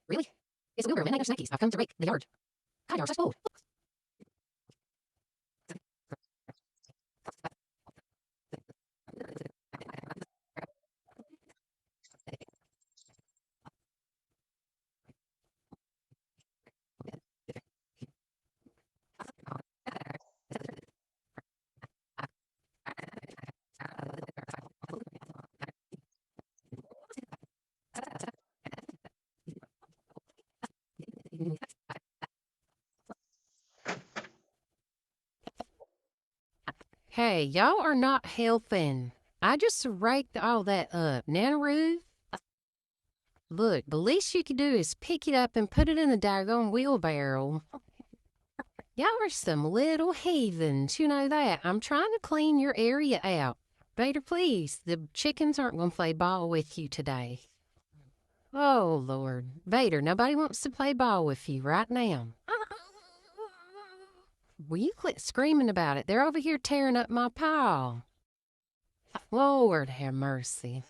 Really? It's a Wilbur and Snackies. I've come to rake the yard. Hi, you're such bold. Hey, y'all are not helping. I just raked all that up. Nanaroo? Look, the least you can do is pick it up and put it in the daggone wheelbarrow. Y'all are some little heathens, you know that. I'm trying to clean your area out. Vader, please, the chickens aren't going to play ball with you today. Oh, Lord. Vader, nobody wants to play ball with you right now. Will you quit screaming about it? They're over here tearing up my pile. Lord have mercy.